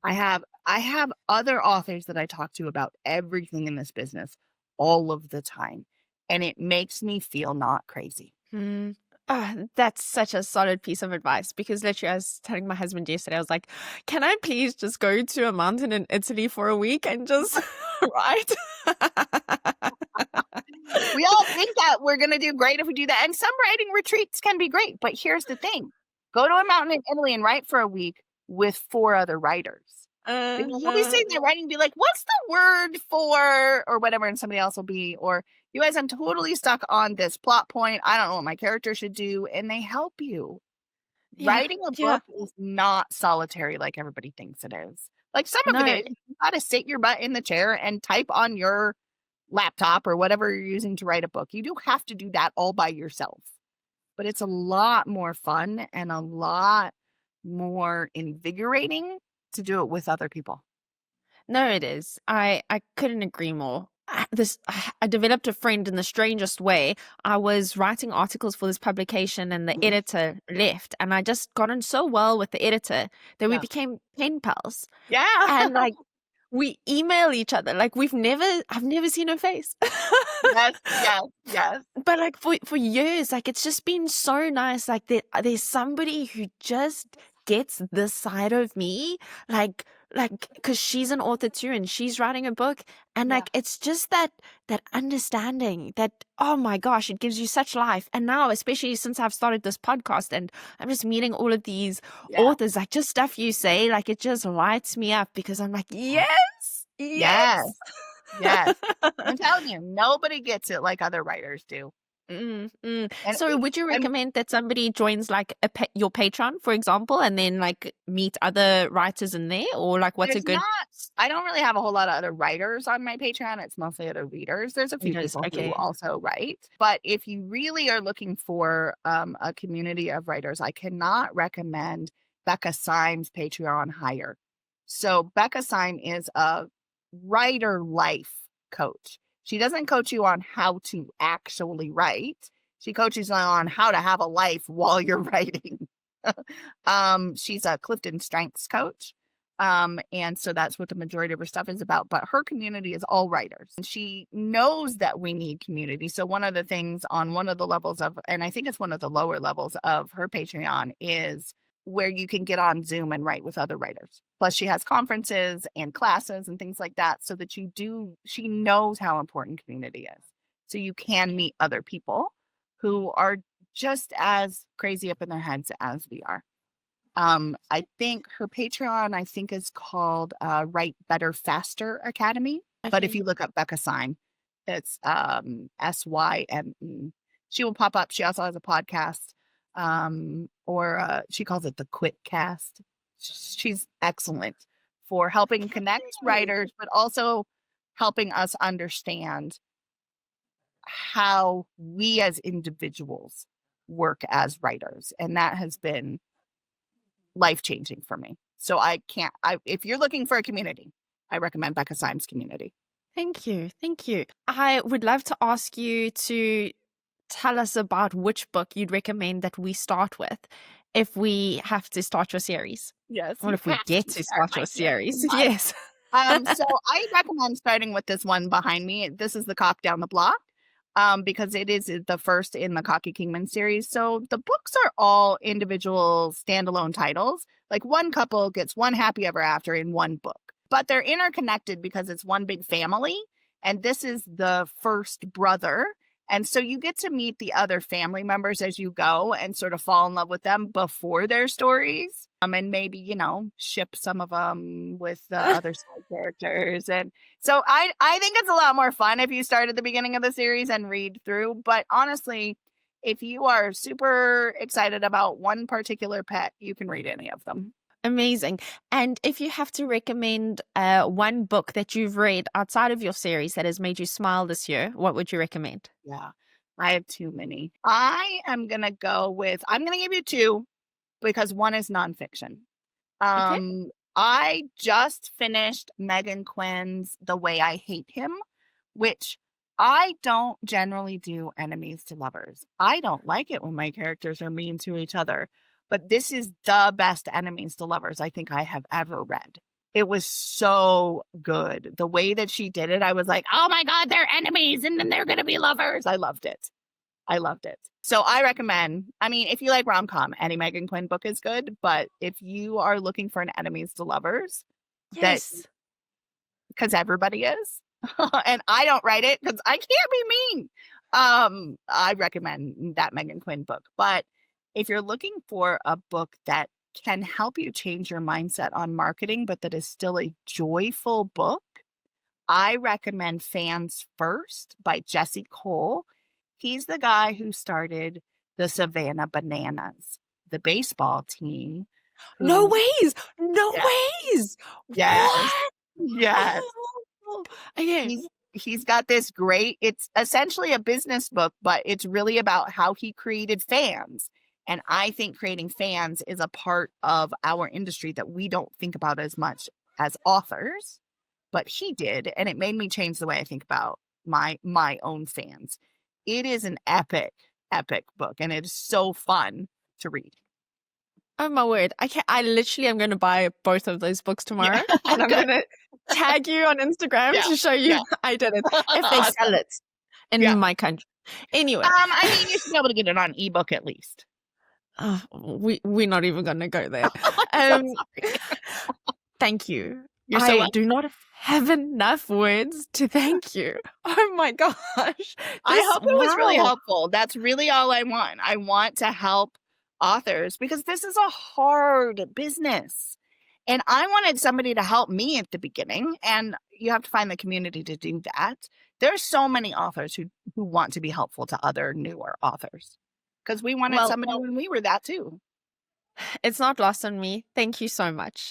[SPEAKER 1] I have other authors that I talk to about everything in this business all of the time, and it makes me feel not crazy.
[SPEAKER 3] Mm. Ah, that's such a solid piece of advice because literally I was telling my husband yesterday, I was like, can I please just go to a mountain in Italy for a week and just write?
[SPEAKER 1] We all think that we're going to do great if we do that, and some writing retreats can be great, but here's the thing. Go to a mountain in Italy and write for a week with 4 other writers. You'll be sitting there writing and be like, what's the word for, or whatever, and somebody else will be, or you guys, I'm totally stuck on this plot point. I don't know what my character should do, and they help you.
[SPEAKER 3] Yeah,
[SPEAKER 1] Writing a
[SPEAKER 3] yeah.
[SPEAKER 1] book is not solitary like everybody thinks it is. Like some of it
[SPEAKER 3] No,
[SPEAKER 1] is. You got to sit your butt in the chair and type on your laptop or whatever you're using to write a book. You do have to do that all by yourself. But it's a lot more fun and a lot more invigorating to do it with other people.
[SPEAKER 3] no, it is. I couldn't agree more. I developed a friend in the strangest way. I was writing articles for this publication and the
[SPEAKER 1] Mhm.
[SPEAKER 3] editor left, and I just got on so well with the editor that we
[SPEAKER 1] Yeah.
[SPEAKER 3] became pen pals.
[SPEAKER 1] Yeah.
[SPEAKER 3] And like we email each other. Like I've never seen her face.
[SPEAKER 1] Yes, yes, yes.
[SPEAKER 3] But like for years, like it's just been so nice. Like there's somebody who just gets this side of me, like because she's an author too, and she's writing a book, and
[SPEAKER 1] Yeah.
[SPEAKER 3] like it's just that understanding that, oh my gosh, it gives you such life. And now, especially since I've started this podcast, and I'm just meeting all of these
[SPEAKER 1] Yeah.
[SPEAKER 3] authors, like just stuff you say, like it just lights me up because I'm like, yes,
[SPEAKER 1] Yes.
[SPEAKER 3] yes.
[SPEAKER 1] Yes. I'm telling you, nobody gets it like other writers do. And
[SPEAKER 3] So would you
[SPEAKER 1] and
[SPEAKER 3] recommend that somebody joins like your Patreon, for example, and then like meet other writers in there, or like what's a
[SPEAKER 1] there's
[SPEAKER 3] good
[SPEAKER 1] not I don't really have a whole lot of other writers on my Patreon. It's mostly other readers. There's a few
[SPEAKER 3] readers?
[SPEAKER 1] people who
[SPEAKER 3] Okay.
[SPEAKER 1] also write. But if you really are looking for a community of writers, I cannot recommend Becca Syme's Patreon higher. So Becca Syme is a writer life coach. She doesn't coach you on how to actually write. She coaches you on how to have a life while you're writing. She's a Clifton Strengths coach. And so that's what the majority of her stuff is about. But her community is all writers. And she knows that we need community. So one of the things on one of the levels of, and I think it's one of the lower levels of her Patreon, is where you can get on Zoom and write with other writers. Plus she has conferences and classes and things like that, so that she knows how important community is. So you can meet other people who are just as crazy up in their heads as we are. I think her Patreon, I think, is called Write Better Faster Academy. But if
[SPEAKER 3] Okay.
[SPEAKER 1] you look up Becca Syme, it's Syme. She will pop up. She also has a podcast, or she calls it the Quit Cast. She's excellent for helping connect writers, but also helping us understand how we as individuals work as writers. And that has been life-changing for me. So if you're looking for a community, I recommend Becca Syme's community.
[SPEAKER 3] Thank you. Thank you. I would love to ask you to tell us about which book you'd recommend that we start with if we have to start your series.
[SPEAKER 1] Yes,
[SPEAKER 3] Or
[SPEAKER 1] you
[SPEAKER 3] if we
[SPEAKER 1] have
[SPEAKER 3] get
[SPEAKER 1] to
[SPEAKER 3] to
[SPEAKER 1] start
[SPEAKER 3] start
[SPEAKER 1] my
[SPEAKER 3] your
[SPEAKER 1] series.
[SPEAKER 3] series. Yes.
[SPEAKER 1] So I recommend starting with this one behind me. This is The Cock Down the Block, because it is the first in the Cocky Kingman series. So the books are all individual standalone titles. Like one couple gets one happy ever after in one book, but they're interconnected because it's one big family. And this is the first brother. And so you get to meet the other family members as you go and sort of fall in love with them before their stories. And maybe, ship some of them with the other side characters. And so I think it's a lot more fun if you start at the beginning of the series and read through. But honestly, if you are super excited about one particular pet, you can read any of them.
[SPEAKER 3] Amazing. And if you have to recommend one book that you've read outside of your series that has made you smile this year, what would you recommend?
[SPEAKER 1] Yeah. I have too many. I'm going to give you two because one is nonfiction.
[SPEAKER 3] Okay.
[SPEAKER 1] I just finished Megan Quinn's The Way I Hate Him, which I don't generally do enemies to lovers. I don't like it when my characters are mean to each other, but this is the best enemies to lovers I think I have ever read. It was so good. The way that she did it, I was like, oh my God, they're enemies and then they're going to be lovers. I loved it. I loved it. So I recommend, I mean, if you like rom-com, any Megan Quinn book is good, but if you are looking for an enemies to lovers,
[SPEAKER 3] Yes.
[SPEAKER 1] because everybody is, and I don't write it because I can't be mean. I recommend that Megan Quinn book. But if you're looking for a book that can help you change your mindset on marketing, but that is still a joyful book, I recommend Fans First by Jesse Cole. He's the guy who started the Savannah Bananas, the baseball team.
[SPEAKER 3] No
[SPEAKER 1] Who,
[SPEAKER 3] ways. No
[SPEAKER 1] yeah,
[SPEAKER 3] ways.
[SPEAKER 1] yes,
[SPEAKER 3] What?
[SPEAKER 1] yes.
[SPEAKER 3] Oh, okay.
[SPEAKER 1] He's got this great, it's essentially a business book, but it's really about how he created fans. And I think creating fans is a part of our industry that we don't think about as much as authors, but he did, and it made me change the way I think about my own fans. It is an epic book, and it is so fun to read.
[SPEAKER 3] Oh my word. I literally am going to buy both of those books tomorrow and I'm
[SPEAKER 1] Good.
[SPEAKER 3] going to tag you on Instagram
[SPEAKER 1] Yeah,
[SPEAKER 3] to show you
[SPEAKER 1] yeah.
[SPEAKER 3] I did it. If they sell
[SPEAKER 1] Awesome.
[SPEAKER 3] it in
[SPEAKER 1] Yeah.
[SPEAKER 3] my country. Anyway,
[SPEAKER 1] I mean, you should be able to get it on ebook at least.
[SPEAKER 3] we're not even going to go there.
[SPEAKER 1] I'm so sorry.
[SPEAKER 3] Thank you.
[SPEAKER 1] You're so
[SPEAKER 3] I
[SPEAKER 1] welcome.
[SPEAKER 3] do not have enough words to thank you. Oh my gosh.
[SPEAKER 1] I hope it was really
[SPEAKER 3] wow.
[SPEAKER 1] helpful. That's really all I want. I want to help authors because this is a hard business. And I wanted somebody to help me at the beginning, and you have to find the community to do that. There's so many authors who want to be helpful to other newer authors because we wanted
[SPEAKER 3] Well,
[SPEAKER 1] somebody when we were that too.
[SPEAKER 3] it's not lost on me. Thank you so much.